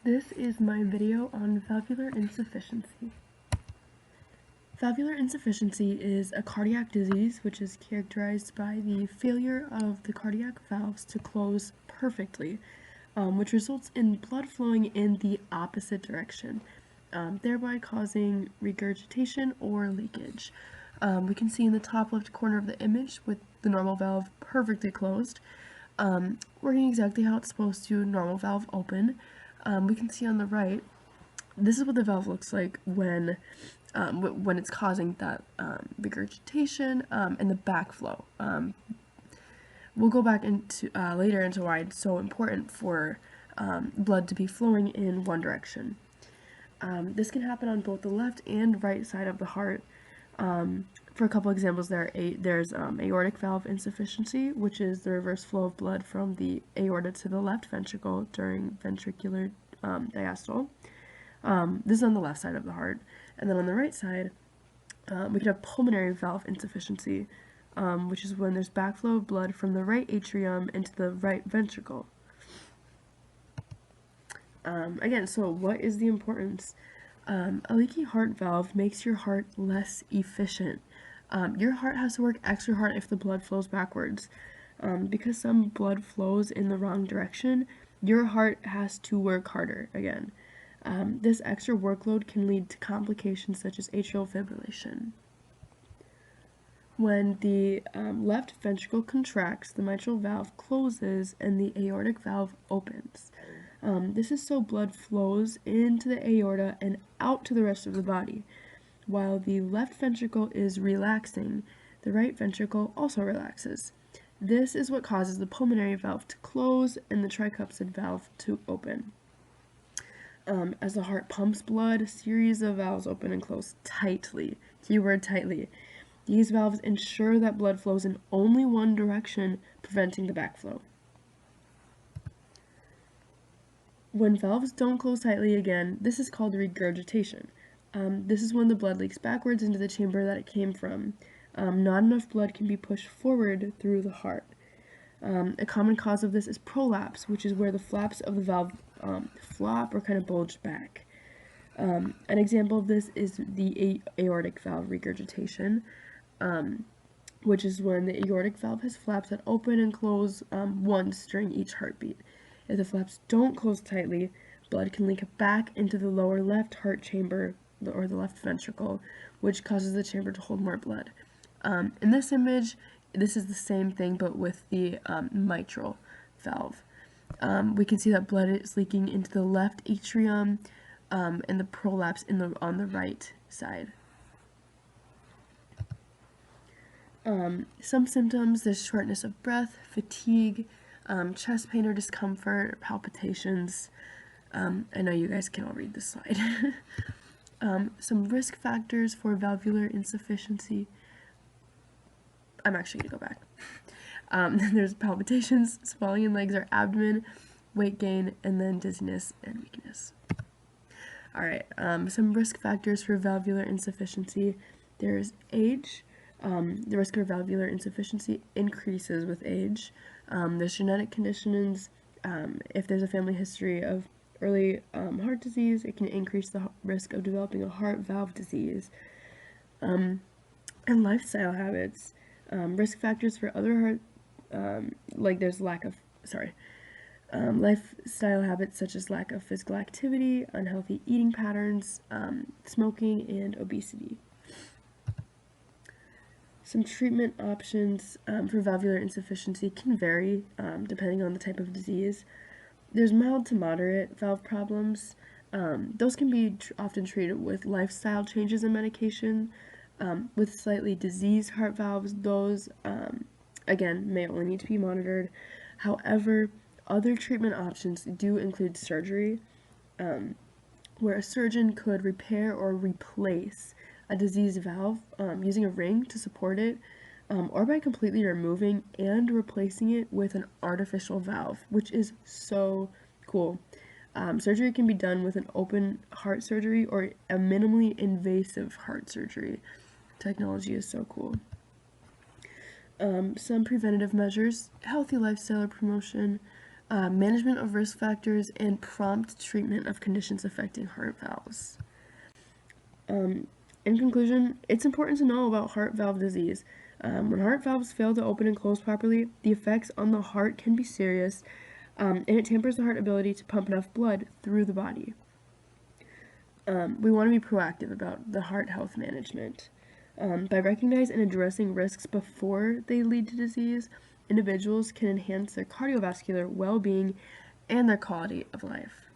This is my video on valvular insufficiency. Valvular insufficiency is a cardiac disease which is characterized by the failure of the cardiac valves to close perfectly, which results in blood flowing in the opposite direction, thereby causing regurgitation or leakage. We can see in the top left corner of the image with the normal valve perfectly closed, working exactly how it's supposed to, normal valve open. We can see on the right, this is what the valve looks like when it's causing that regurgitation and the backflow. We'll go back into later into why it's so important for blood to be flowing in one direction. This can happen on both the left and right side of the heart. For a couple examples, there's aortic valve insufficiency, which is the reverse flow of blood from the aorta to the left ventricle during ventricular diastole. This is on the left side of the heart. And then on the right side, we could have pulmonary valve insufficiency, which is when there's backflow of blood from the right atrium into the right ventricle. Again, so what is the importance? A leaky heart valve makes your heart less efficient. Your heart has to work extra hard if the blood flows backwards. Because some blood flows in the wrong direction, your heart has to work harder again. This extra workload can lead to complications such as atrial fibrillation. When the left ventricle contracts, the mitral valve closes and the aortic valve opens. This is so blood flows into the aorta and out to the rest of the body. While the left ventricle is relaxing, the right ventricle also relaxes. This is what causes the pulmonary valve to close and the tricuspid valve to open. As the heart pumps blood, a series of valves open and close tightly. Keyword tightly. These valves ensure that blood flows in only one direction, preventing the backflow. When valves don't close tightly again, this is called regurgitation. This is when the blood leaks backwards into the chamber that it came from. Not enough blood can be pushed forward through the heart. A common cause of this is prolapse, which is where the flaps of the valve flop or kind of bulge back. An example of this is the aortic valve regurgitation, which is when the aortic valve has flaps that open and close once during each heartbeat. If the flaps don't close tightly, blood can leak back into the lower left heart chamber or the left ventricle, which causes the chamber to hold more blood. In this image, this is the same thing but with the mitral valve. We can see that blood is leaking into the left atrium and the prolapse on the right side. Some symptoms, there's shortness of breath, fatigue, chest pain or discomfort, palpitations. I know you guys can all read this slide. Some risk factors for valvular insufficiency. I'm actually going to go back. There's palpitations, swelling in legs or abdomen, weight gain, and then dizziness and weakness. Alright, some risk factors for valvular insufficiency. There's age. The risk of valvular insufficiency increases with age. There's genetic conditions. If there's a family history of early heart disease, it can increase the risk of developing a heart valve disease. And lifestyle habits. Risk factors for other heart, like there's lifestyle habits such as lack of physical activity, unhealthy eating patterns, smoking, and obesity. Some treatment options for valvular insufficiency can vary depending on the type of disease. There's mild to moderate valve problems. Those can be often treated with lifestyle changes and medication. With slightly diseased heart valves, those, again, may only need to be monitored. However, other treatment options do include surgery, where a surgeon could repair or replace a diseased valve using a ring to support it, or by completely removing and replacing it with an artificial valve, which is so cool. Surgery can be done with an open heart surgery or a minimally invasive heart surgery. Technology is so cool. Some preventative measures, healthy lifestyle promotion, management of risk factors, and prompt treatment of conditions affecting heart valves. In conclusion, it's important to know about heart valve disease. When heart valves fail to open and close properly, the effects on the heart can be serious, and it tampers the heart's ability to pump enough blood through the body. We want to be proactive about the heart health management. By recognizing and addressing risks before they lead to disease, individuals can enhance their cardiovascular well-being and their quality of life.